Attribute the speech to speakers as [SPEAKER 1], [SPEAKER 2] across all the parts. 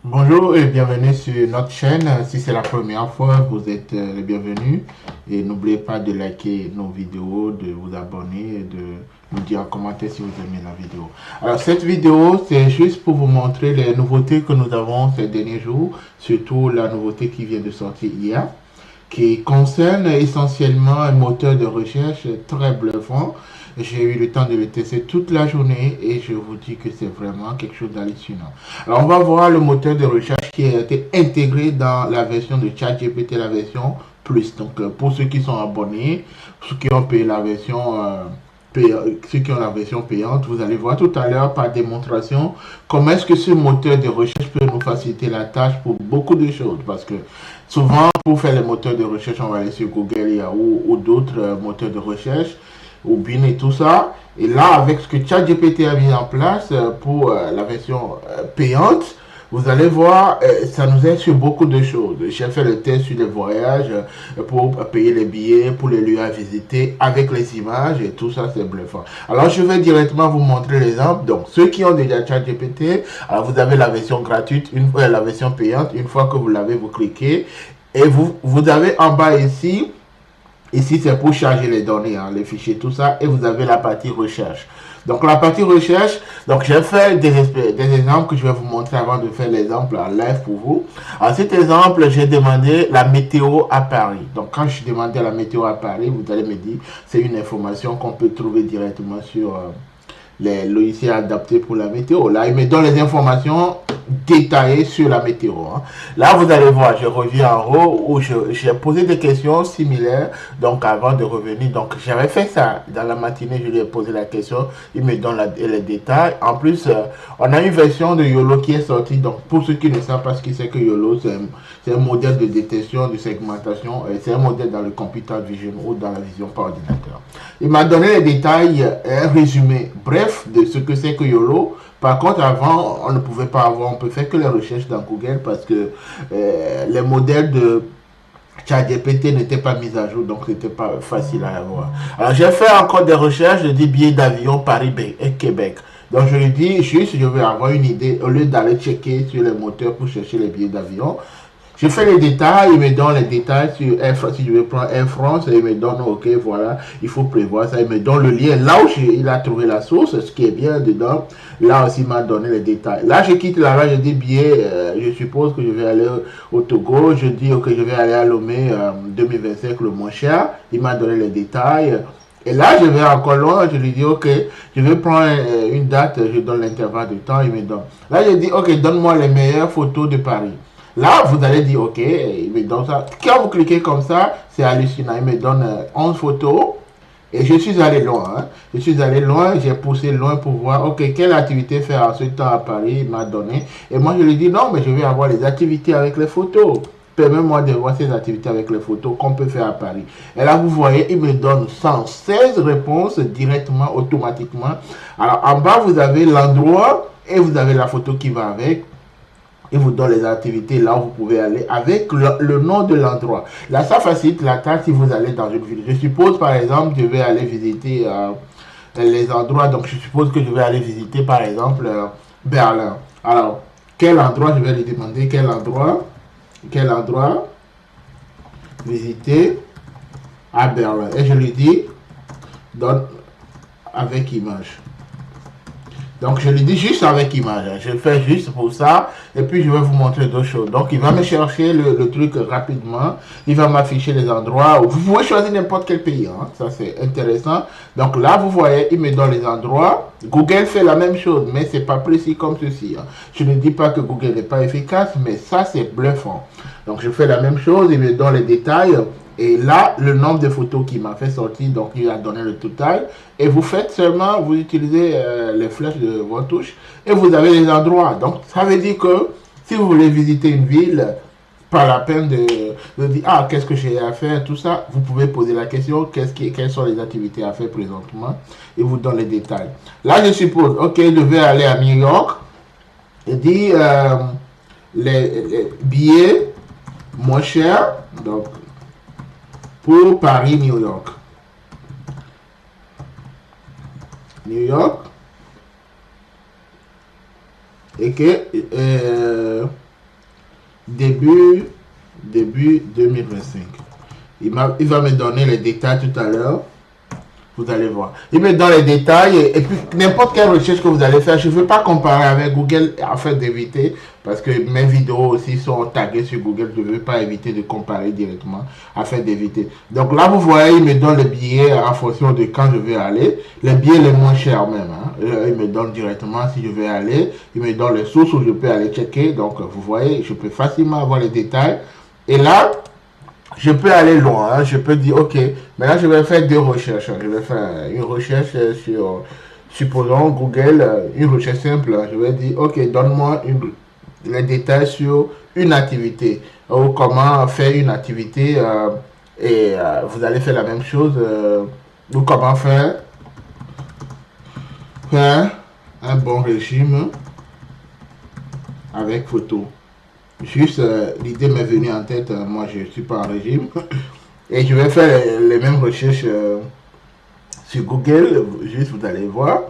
[SPEAKER 1] Bonjour et bienvenue sur notre chaîne. Si c'est la première fois, vous êtes les bienvenus. Et n'oubliez pas de liker nos vidéos, de vous abonner et de nous dire en commentaire si vous aimez la vidéo. Alors cette vidéo, c'est juste pour vous montrer les nouveautés que nous avons ces derniers jours, surtout la nouveauté qui vient de sortir hier, qui concerne essentiellement un moteur de recherche très bluffant. J'ai eu le temps de le tester toute la journée et je vous dis que c'est vraiment quelque chose d'hallucinant. Alors, on va voir le moteur de recherche qui a été intégré dans la version de ChatGPT, la version Plus. Donc, pour ceux qui sont abonnés, ceux qui ont payé la version ceux qui ont la version payante, vous allez voir tout à l'heure par démonstration comment est-ce que ce moteur de recherche peut nous faciliter la tâche pour beaucoup de choses. Parce que souvent, pour faire les moteurs de recherche, on va aller sur Google, Yahoo ou d'autres moteurs de recherche, ou Bing et tout ça. Et là, avec ce que ChatGPT a mis en place pour la version payante, vous allez voir, ça nous aide sur beaucoup de choses. J'ai fait le test sur les voyages pour payer les billets, pour les lieux à visiter, avec les images et tout ça, c'est bluffant. Alors, je vais directement vous montrer l'exemple. Donc, ceux qui ont déjà ChatGPT, alors vous avez la version gratuite, la version payante. Une fois que vous l'avez, vous cliquez et vous avez en bas ici. Ici, c'est pour charger les données, hein, les fichiers, tout ça. Et vous avez la partie recherche. Donc, la partie recherche, donc j'ai fait des exemples que je vais vous montrer avant de faire l'exemple en live pour vous. Alors, cet exemple, j'ai demandé la météo à Paris. Donc, quand je demandais la météo à Paris, vous allez me dire, c'est une information qu'on peut trouver directement sur les logiciels adaptés pour la météo. Là, il me donne les informations détaillées sur la météo. Hein. Là, vous allez voir, je reviens en haut où j'ai posé des questions similaires. Donc, avant de revenir, donc j'avais fait ça dans la matinée, je lui ai posé la question. Il me donne les détails. En plus, on a une version de YOLO qui est sortie. Donc, pour ceux qui ne savent pas ce que c'est que YOLO, c'est un modèle de détection, de segmentation. C'est un modèle dans le computer vision ou dans la vision par ordinateur. Il m'a donné les détails, un résumé bref de ce que c'est que YOLO. Par contre, avant, on ne pouvait pas avoir, on peut faire que les recherches dans Google parce que les modèles de ChatGPT n'étaient pas mis à jour, donc c'était pas facile à avoir. Alors, j'ai fait encore des recherches, je dis billets d'avion Paris et Québec. Donc, je lui dis juste, je vais avoir une idée, au lieu d'aller checker sur les moteurs pour chercher les billets d'avion, je fais les détails, il me donne les détails sur Air France, si je veux prendre Air France, il me donne, ok, voilà, il faut prévoir ça, il me donne le lien, là où il a trouvé la source, ce qui est bien dedans, là aussi il m'a donné les détails. Là, je quitte là-bas, je dis billet, je suppose que je vais aller au Togo, je dis, ok, je vais aller à Lomé 2025, le moins cher, il m'a donné les détails. Et là, je vais encore loin, je lui dis, ok, je vais prendre une date, je donne l'intervalle de temps, il me donne. Là, je dis, ok, donne-moi les meilleures photos de Paris. Là, vous allez dire, ok, il me donne ça. Quand vous cliquez comme ça, c'est hallucinant. Il me donne 11 photos. Et je suis allé loin. Hein. Je suis allé loin, j'ai poussé loin pour voir, ok, quelle activité faire en ce temps à Paris, il m'a donné. Et moi, je lui dis, non, mais je vais avoir les activités avec les photos. Permets-moi de voir ces activités avec les photos qu'on peut faire à Paris. Et là, vous voyez, il me donne 116 réponses directement, automatiquement. Alors, en bas, vous avez l'endroit et vous avez la photo qui va avec. Il vous donne les activités là où vous pouvez aller avec le nom de l'endroit. Là, ça facilite la tâche si vous allez dans une ville. Je suppose, par exemple, je vais aller visiter les endroits. Donc, je suppose que je vais aller visiter, par exemple, Berlin. Alors, quel endroit, je vais lui demander quel endroit visiter à Berlin. Et je lui dis, donne avec image. Donc, je lui dis juste avec image. Je le fais juste pour ça. Et puis, je vais vous montrer d'autres choses. Donc, il va me chercher le truc rapidement. Il va m'afficher les endroits. Vous pouvez choisir n'importe quel pays. Hein. Ça, c'est intéressant. Donc, là, vous voyez, il me donne les endroits. Google fait la même chose, mais c'est pas précis comme ceci. Hein. Je ne dis pas que Google n'est pas efficace, mais ça, c'est bluffant. Donc, je fais la même chose. Il me donne les détails. Et là, le nombre de photos qu'il m'a fait sortir, donc il a donné le total. Et vous faites seulement, vous utilisez les flèches de votre touche et vous avez les endroits. Donc, ça veut dire que si vous voulez visiter une ville, pas la peine de dire, ah, qu'est-ce que j'ai à faire, tout ça. Vous pouvez poser la question, quelles sont les activités à faire présentement, et vous donne les détails. Là, je suppose, ok, je vais aller à New York, et dit les billets moins chers, donc pour Paris, New York. New York. Et que début 2025. Il va me donner les détails tout à l'heure. Vous allez voir. Il met dans les détails et puis n'importe quelle recherche que vous allez faire, je ne veux pas comparer avec Google afin d'éviter, parce que mes vidéos aussi sont taguées sur Google, je ne veux pas éviter de comparer directement afin d'éviter. Donc là, vous voyez, il me donne les billets en fonction de quand je vais aller. Les billets les moins chers même. Hein. Il me donne directement si je vais aller. Il me donne les sources où je peux aller checker. Donc vous voyez, je peux facilement avoir les détails. Et là, je peux aller loin, hein. Je peux dire, ok, maintenant je vais faire deux recherches. Je vais faire une recherche sur, supposons Google, une recherche simple. Je vais dire, ok, donne-moi les détails sur une activité ou comment faire une activité et vous allez faire la même chose ou comment faire un bon régime avec photo. Juste, l'idée m'est venue en tête, moi je ne suis pas en régime, et je vais faire les mêmes recherches sur Google, juste vous allez voir.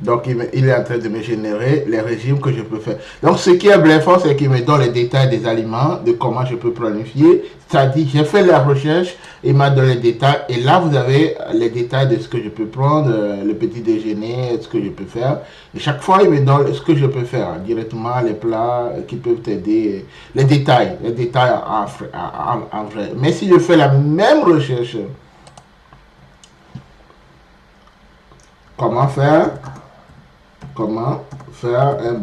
[SPEAKER 1] Donc il est en train de me générer les régimes que je peux faire. Donc ce qui est bluffant, c'est qu'il me donne les détails des aliments, de comment je peux planifier. C'est-à-dire, j'ai fait la recherche, il m'a donné les détails, et là vous avez les détails de ce que je peux prendre, le petit déjeuner, ce que je peux faire. Et chaque fois, il me donne ce que je peux faire, directement les plats qui peuvent t'aider, les détails en vrai. Mais si je fais la même recherche, comment faire un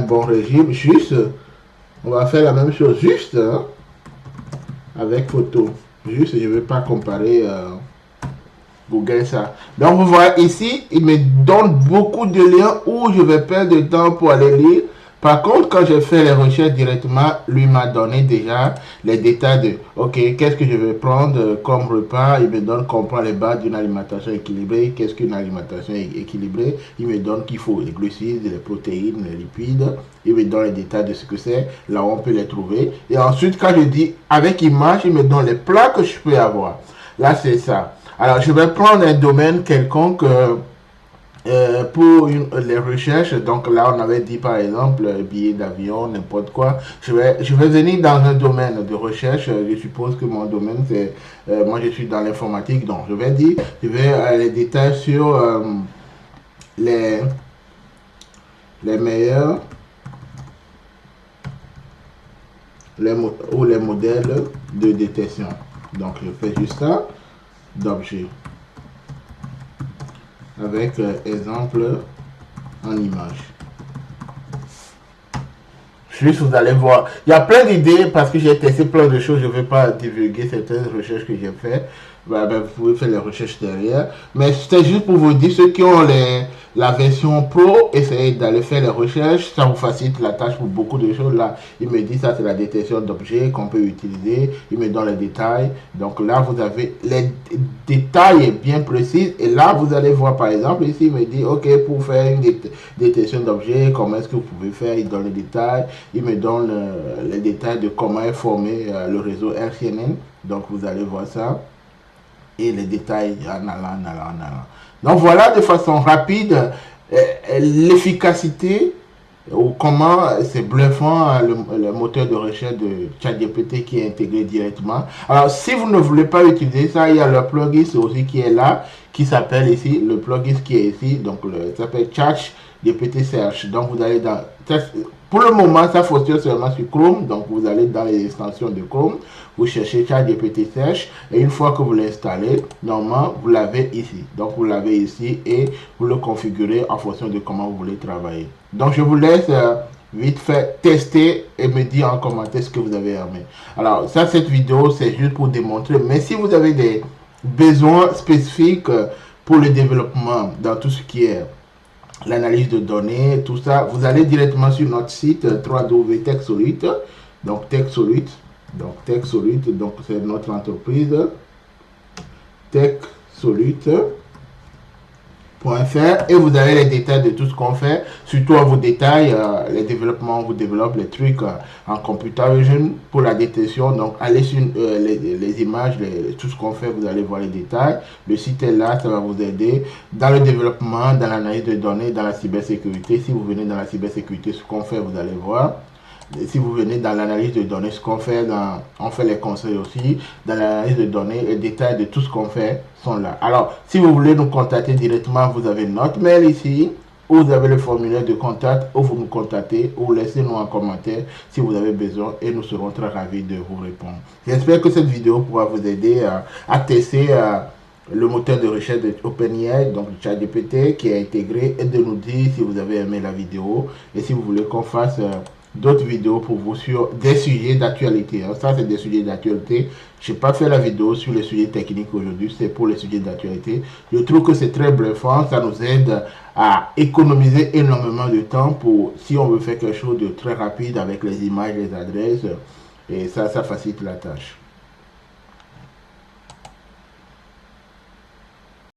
[SPEAKER 1] bon régime, juste, on va faire la même chose, juste, hein, avec photo. Juste, je ne vais pas comparer Google ça. Donc, vous voyez ici, il me donne beaucoup de liens où je vais perdre du temps pour aller lire. Par contre, quand j'ai fait les recherches directement, lui m'a donné déjà les détails de, ok, qu'est-ce que je vais prendre comme repas. Il me donne comprendre les bases d'une alimentation équilibrée. Qu'est-ce qu'une alimentation équilibrée? Il me donne qu'il faut les glucides, les protéines, les lipides. Il me donne les détails de ce que c'est, là où on peut les trouver. Et ensuite, quand je dis avec image, il me donne les plats que je peux avoir. Là, c'est ça. Alors, je vais prendre un domaine quelconque pour les recherches. Donc là, on avait dit par exemple billets d'avion, n'importe quoi. Je vais venir dans un domaine de recherche. Je suppose que mon domaine, c'est... moi, je suis dans l'informatique. Donc, je vais dire, je vais les détails sur les meilleurs ou les modèles de détection. Donc, je fais juste ça. D'objet avec exemple en image. Juste vous allez voir, il y a plein d'idées parce que j'ai testé plein de choses. Je ne vais pas divulguer certaines recherches que j'ai fait. Vous pouvez faire les recherches derrière, mais c'était juste pour vous dire, ceux qui ont la version pro, essayez d'aller faire les recherches, ça vous facilite la tâche pour beaucoup de choses. Là, il me dit ça, c'est la détection d'objets qu'on peut utiliser, il me donne les détails. Donc là, vous avez les détails bien précis, et là, vous allez voir, par exemple, ici, il me dit, ok, pour faire une détection d'objets, comment est-ce que vous pouvez faire, il donne les détails, il me donne les détails de comment est formé le réseau RCNN, donc vous allez voir ça. Et les détails en allant. Donc voilà de façon rapide l'efficacité ou comment c'est bluffant le moteur de recherche de ChatGPT qui est intégré directement. Alors si vous ne voulez pas utiliser ça, il y a le plugin aussi qui est là, qui s'appelle ici, le plugin qui est ici, donc ça s'appelle ChatGPT Search. Donc vous allez dans... Pour le moment, ça fonctionne seulement sur Chrome. Donc, vous allez dans les extensions de Chrome, vous cherchez ChatGPT Search, et une fois que vous l'installez, normalement, vous l'avez ici. Donc, vous l'avez ici et vous le configurez en fonction de comment vous voulez travailler. Donc, je vous laisse vite fait tester et me dire en commentaire ce que vous avez aimé. Alors, ça, cette vidéo, c'est juste pour démontrer. Mais si vous avez des besoins spécifiques pour le développement dans tout ce qui est l'analyse de données, tout ça, vous allez directement sur notre site www.techsolute. Donc TechSolute, donc c'est notre entreprise TechSolute.com. et vous avez les détails de tout ce qu'on fait. Surtout on vous détaille les développements, on vous développe les trucs en computer vision pour la détection. Donc allez sur les images, tout ce qu'on fait, vous allez voir les détails. Le site est là, ça va vous aider dans le développement, dans l'analyse de données, dans la cybersécurité. Si vous venez dans la cybersécurité, ce qu'on fait, vous allez voir. Et si vous venez dans l'analyse de données, ce qu'on fait, on fait les conseils aussi. Dans l'analyse de données, les détails de tout ce qu'on fait sont là. Alors, si vous voulez nous contacter directement, vous avez notre mail ici, ou vous avez le formulaire de contact, ou vous nous contactez, ou laissez-nous un commentaire si vous avez besoin, et nous serons très ravis de vous répondre. J'espère que cette vidéo pourra vous aider à tester le moteur de recherche de OpenAI, donc le ChatGPT, qui est intégré, et de nous dire si vous avez aimé la vidéo, et si vous voulez qu'on fasse d'autres vidéos pour vous sur des sujets d'actualité. Ça, c'est des sujets d'actualité. Je n'ai pas fait la vidéo sur les sujets techniques aujourd'hui, c'est pour les sujets d'actualité. Je trouve que c'est très bluffant, ça nous aide à économiser énormément de temps pour, si on veut faire quelque chose de très rapide avec les images, les adresses, et ça facilite la tâche.